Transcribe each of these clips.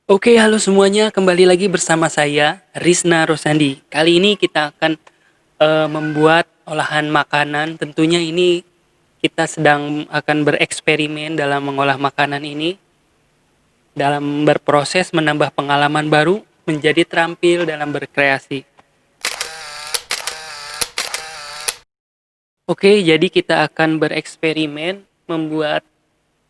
Oke, halo semuanya. Kembali lagi bersama saya, Rizna Rosandi. Kali ini kita akan membuat olahan makanan. Tentunya ini kita sedang akan bereksperimen dalam mengolah makanan ini, dalam berproses menambah pengalaman baru, menjadi terampil dalam berkreasi. Oke, jadi kita akan bereksperimen membuat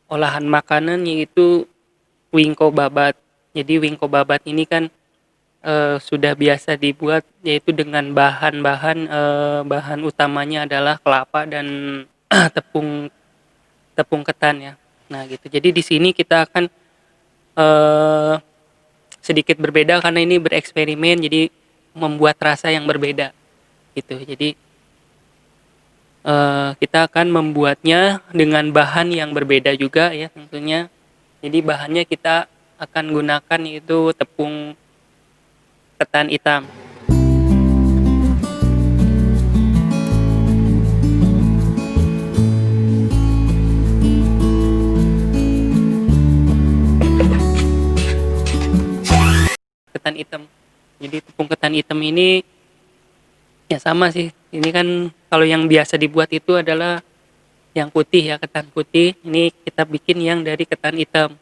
olahan makanan yaitu wingko babat. Jadi wingko babat ini kan sudah biasa dibuat yaitu dengan bahan utamanya adalah kelapa dan tepung tepung ketan ya. Nah gitu. Jadi di sini kita akan eh, sedikit berbeda karena ini bereksperimen jadi membuat rasa yang berbeda gitu. Jadi kita akan membuatnya dengan bahan yang berbeda juga ya tentunya. Jadi bahannya kita akan gunakan yaitu tepung ketan hitam. Ketan hitam. Jadi tepung ketan hitam ini ya sama sih. Ini kan kalau yang biasa dibuat itu adalah yang putih ya, ketan putih. Ini kita bikin yang dari ketan hitam.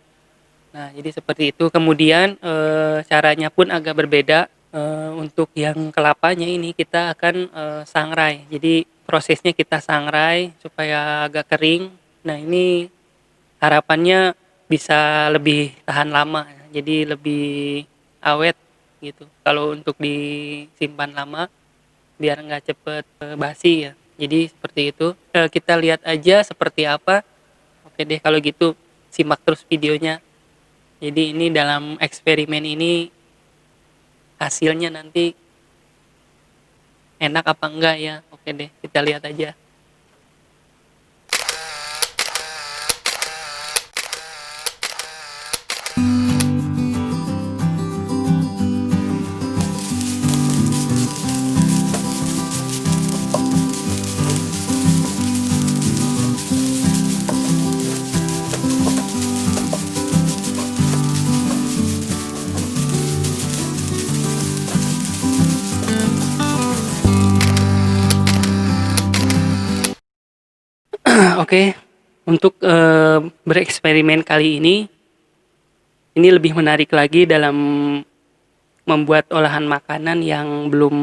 Nah, jadi seperti itu. Kemudian caranya pun agak berbeda. Untuk yang kelapanya ini kita akan sangrai. Jadi prosesnya kita sangrai supaya agak kering. Nah, ini harapannya bisa lebih tahan lama. Jadi lebih awet gitu. Kalau untuk disimpan lama biar nggak cepet basi ya. Jadi seperti itu. Kita lihat aja seperti apa. Oke deh kalau gitu simak terus videonya. Jadi ini dalam eksperimen ini hasilnya nanti enak apa enggak ya. Oke deh kita lihat aja. Oke, untuk bereksperimen kali ini lebih menarik lagi dalam membuat olahan makanan yang belum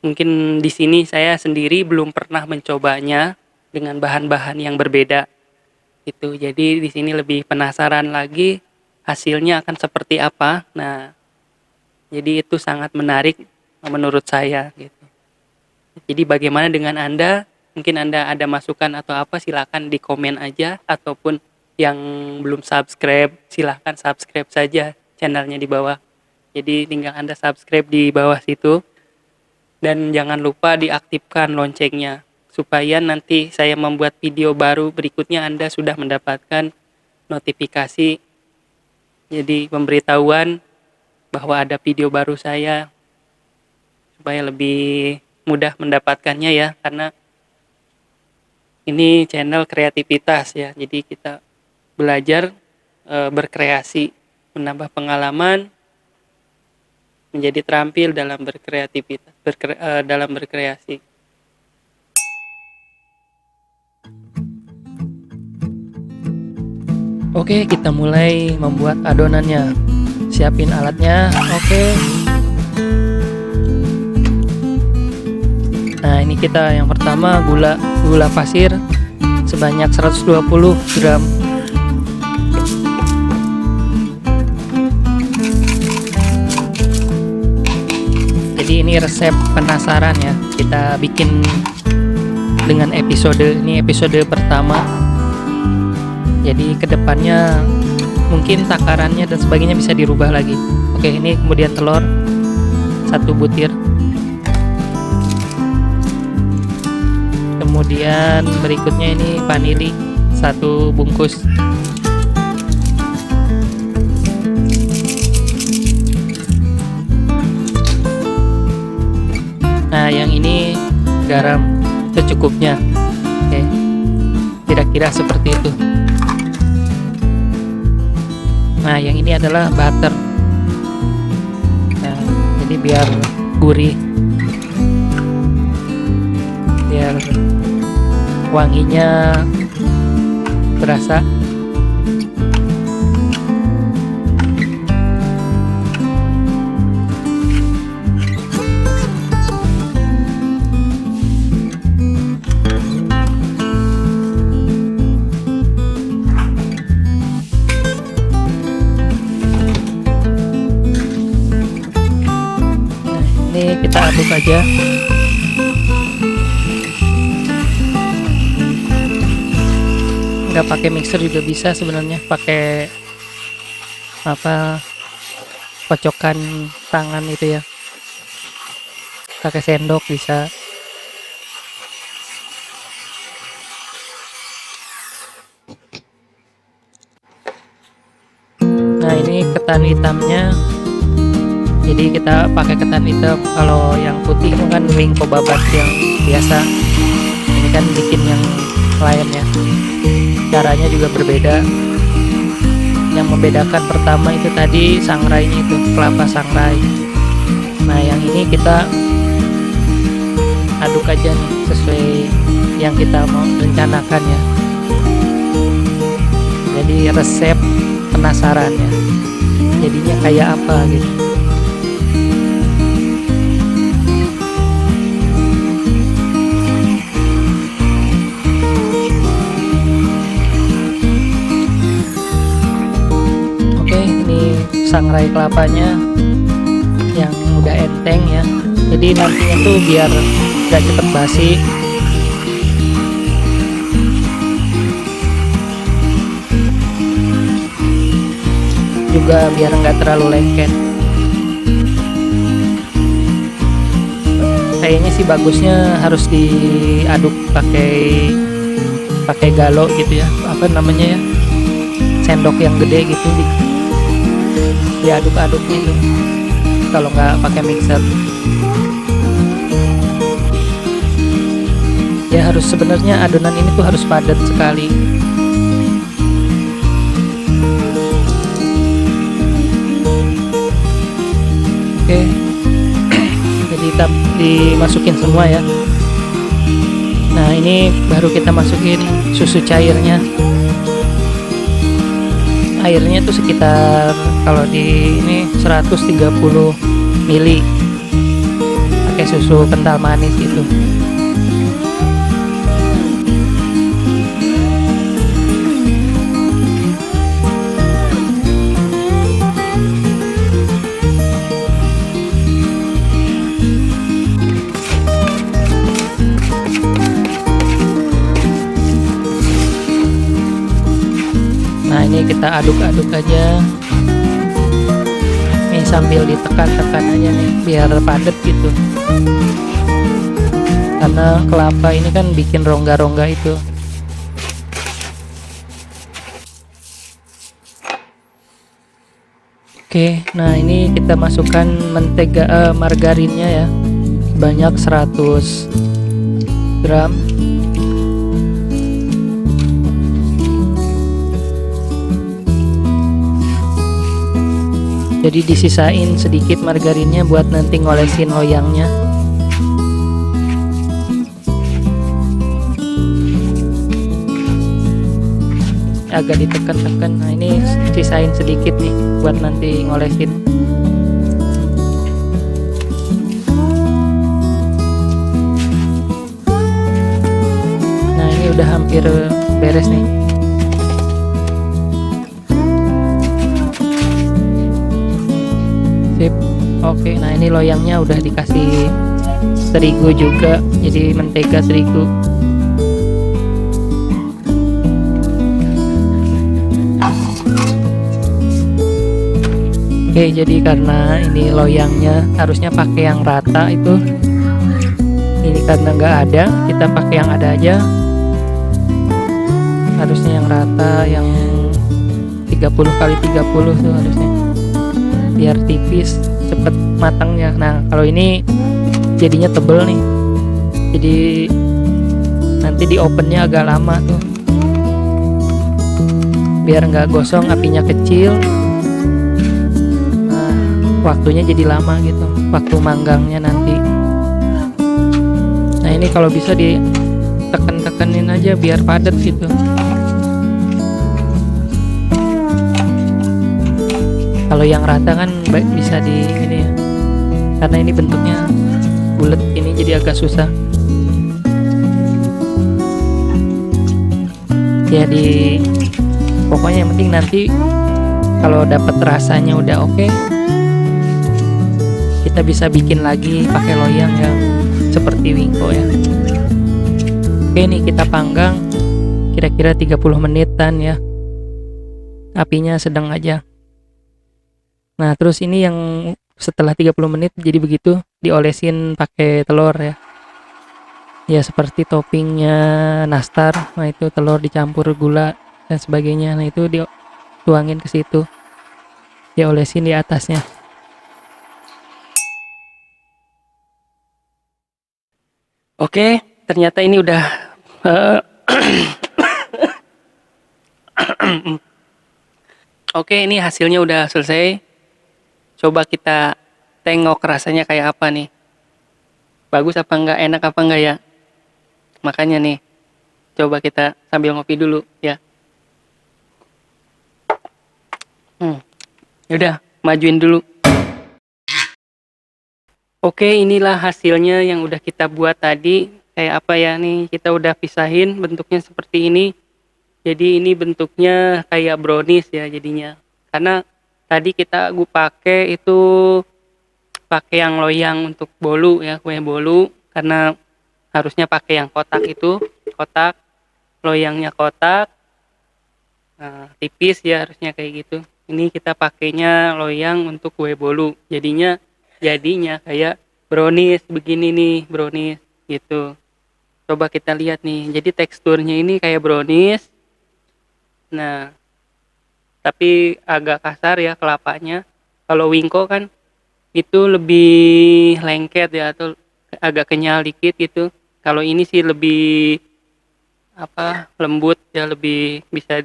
mungkin di sini saya sendiri belum pernah mencobanya dengan bahan-bahan yang berbeda itu. Jadi di sini lebih penasaran lagi hasilnya akan seperti apa. Nah, jadi itu sangat menarik menurut saya gitu. Jadi bagaimana dengan Anda? Mungkin Anda ada masukan atau apa silakan di komen aja ataupun yang belum subscribe silahkan subscribe saja channelnya di bawah. Jadi tinggal Anda subscribe di bawah situ dan jangan lupa diaktifkan loncengnya supaya nanti saya membuat video baru berikutnya Anda sudah mendapatkan notifikasi. Jadi pemberitahuan bahwa ada video baru saya supaya lebih mudah mendapatkannya ya karena ini channel kreativitas ya. Jadi kita belajar berkreasi, menambah pengalaman, menjadi terampil dalam berkreativitas, dalam berkreasi. Oke, kita mulai membuat adonannya. Siapin alatnya. Oke. Nah, ini kita yang pertama gula pasir sebanyak 120 gram. Jadi ini resep penasaran ya. Kita bikin dengan ini episode pertama. Jadi kedepannya mungkin takarannya dan sebagainya bisa dirubah lagi. Oke, ini kemudian telur 1 butir. Kemudian berikutnya ini vanili 1 bungkus. Nah, yang ini garam secukupnya. Oke. Kira-kira seperti itu. Nah, yang ini adalah butter jadi biar gurih, biar wanginya berasa. Ini kita aduk aja. Nggak pakai mixer juga bisa sebenarnya, pakai apa, kocokan tangan itu ya, pakai sendok bisa. Nah ini ketan hitamnya, jadi kita pakai ketan hitam. Kalau yang putih itu kan wingko babat yang biasa, ini kan bikin yang lain ya, caranya juga berbeda. Yang membedakan pertama itu tadi sangrainya, itu kelapa sangrai. Nah yang ini kita aduk aja nih sesuai yang kita mau rencanakan ya, jadi resep penasarannya jadinya kayak apa gitu. Sangrai kelapanya yang udah enteng ya, jadi nantinya tuh biar gak cepet basi, juga biar nggak terlalu lengket. Kayaknya sih bagusnya harus diaduk pakai galo gitu ya, apa namanya ya, sendok yang gede gitu, diaduk-aduk gitu kalau nggak pakai mixer ya. Harus sebenarnya adonan ini tuh harus padat sekali. Oke. Jadi dimasukin semua ya. Nah ini baru kita masukin susu cairnya. Airnya tuh sekitar, kalau di ini 130 ml, pakai susu kental manis gitu. Nah ini kita aduk-aduk aja, ini sambil ditekan-tekan aja nih biar padat gitu, karena kelapa ini kan bikin rongga-rongga itu. Oke, nah ini kita masukkan mentega, margarinnya ya, sebanyak 100 gram. Jadi disisain sedikit margarinnya buat nanti ngolesin loyangnya. Agak ditekan-tekan. Nah ini sisain sedikit nih buat nanti ngolesin. Nah ini udah hampir beres nih. Sip. Oke, nah ini loyangnya udah dikasih terigu juga, jadi mentega terigu. Oke, jadi karena ini loyangnya harusnya pakai yang rata itu, ini karena nggak ada, kita pakai yang ada aja. Harusnya yang rata, yang 30x30 tuh harusnya, biar tipis, cepet matangnya. Nah kalau ini jadinya tebel nih, jadi nanti di ovennya agak lama tuh, biar nggak gosong, apinya kecil. Nah waktunya jadi lama gitu, waktu manggangnya nanti. Nah ini kalau bisa ditekan-tekanin aja biar padat gitu. Kalau yang rata kan bisa di ini ya, karena ini bentuknya bulat ini jadi agak susah. Ya pokoknya yang penting nanti kalau dapat rasanya udah oke, kita bisa bikin lagi pakai loyang yang seperti wingko ya. Oke nih kita panggang kira-kira 30 menitan ya, apinya sedang aja. Nah terus ini yang setelah 30 menit jadi begitu, diolesin pakai telur ya. Ya seperti toppingnya nastar. Nah itu telur dicampur gula dan sebagainya. Nah itu dituangin ke situ, diolesin di atasnya. Oke, ternyata ini udah Oke, ini hasilnya udah selesai. Coba kita tengok rasanya kayak apa nih. Bagus apa enggak, enak apa enggak ya. Makanya nih, coba kita sambil ngopi dulu ya. Yaudah, majuin dulu. Oke, inilah hasilnya yang udah kita buat tadi. Kayak apa ya nih, kita udah pisahin bentuknya seperti ini. Jadi ini bentuknya kayak brownies ya jadinya. Karena tadi gue pakai itu pakai yang loyang untuk bolu ya, kue bolu, karena harusnya pakai yang kotak itu, kotak, loyangnya kotak. Nah, tipis ya harusnya kayak gitu. Ini kita pakainya loyang untuk kue bolu. Jadinya kayak brownies begini nih, brownies gitu. Coba kita lihat nih. Jadi teksturnya ini kayak brownies. Nah, tapi agak kasar ya kelapanya. Kalau wingko kan itu lebih lengket ya, atau agak kenyal dikit gitu. Kalau ini sih lebih lembut ya, lebih bisa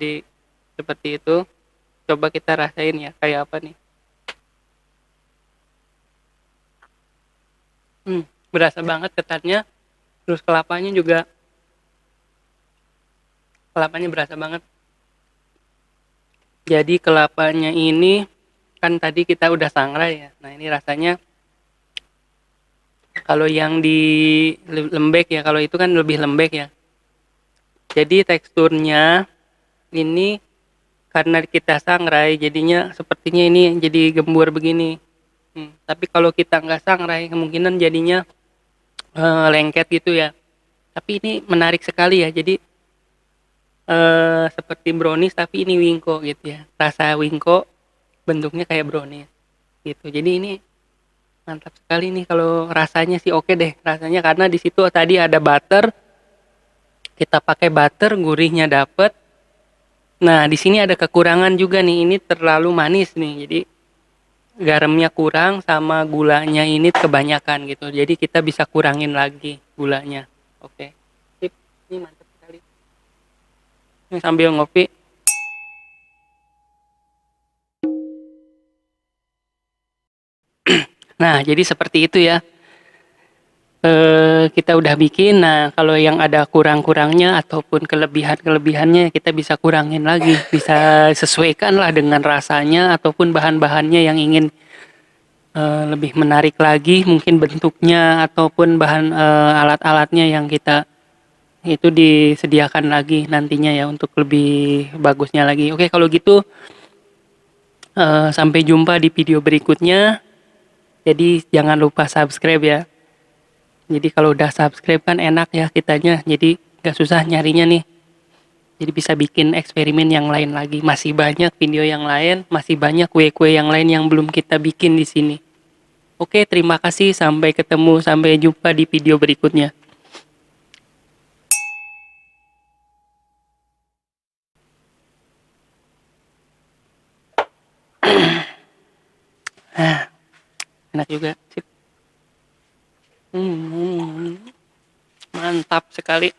seperti itu. Coba kita rasain ya kayak apa nih. Berasa banget ketannya, terus kelapanya berasa banget. Jadi kelapanya ini kan tadi kita udah sangrai ya. Nah ini rasanya kalau yang di lembek ya, kalau itu kan lebih lembek ya. Jadi teksturnya ini karena kita sangrai jadinya sepertinya ini jadi gembur begini. Tapi kalau kita nggak sangrai kemungkinan jadinya lengket gitu ya. Tapi ini menarik sekali ya. Jadi seperti brownies tapi ini wingko gitu ya. Rasa wingko bentuknya kayak brownies gitu. Jadi ini mantap sekali nih, kalau rasanya sih oke deh rasanya, karena di situ tadi ada butter. Kita pakai butter, gurihnya dapet. Nah, di sini ada kekurangan juga nih. Ini terlalu manis nih. Jadi garamnya kurang sama gulanya ini kebanyakan gitu. Jadi kita bisa kurangin lagi gulanya. Oke. Sip. Ini mantap sekali. Ini sambil ngopi. Nah, jadi seperti itu ya. Kita udah bikin. Nah, kalau yang ada kurang-kurangnya ataupun kelebihannya kita bisa kurangin lagi, bisa sesuaikan lah dengan rasanya ataupun bahan-bahannya yang ingin lebih menarik lagi, mungkin bentuknya ataupun bahan alat-alatnya yang kita itu disediakan lagi nantinya ya untuk lebih bagusnya lagi. Oke, kalau gitu sampai jumpa di video berikutnya. Jadi jangan lupa subscribe ya. Jadi kalau udah subscribe kan enak ya kitanya, jadi gak susah nyarinya nih. Jadi bisa bikin eksperimen yang lain lagi. Masih banyak video yang lain, masih banyak kue-kue yang lain yang belum kita bikin di sini. Oke, terima kasih. Sampai ketemu, sampai jumpa di video berikutnya. Enak juga. Sip. Mantap sekali.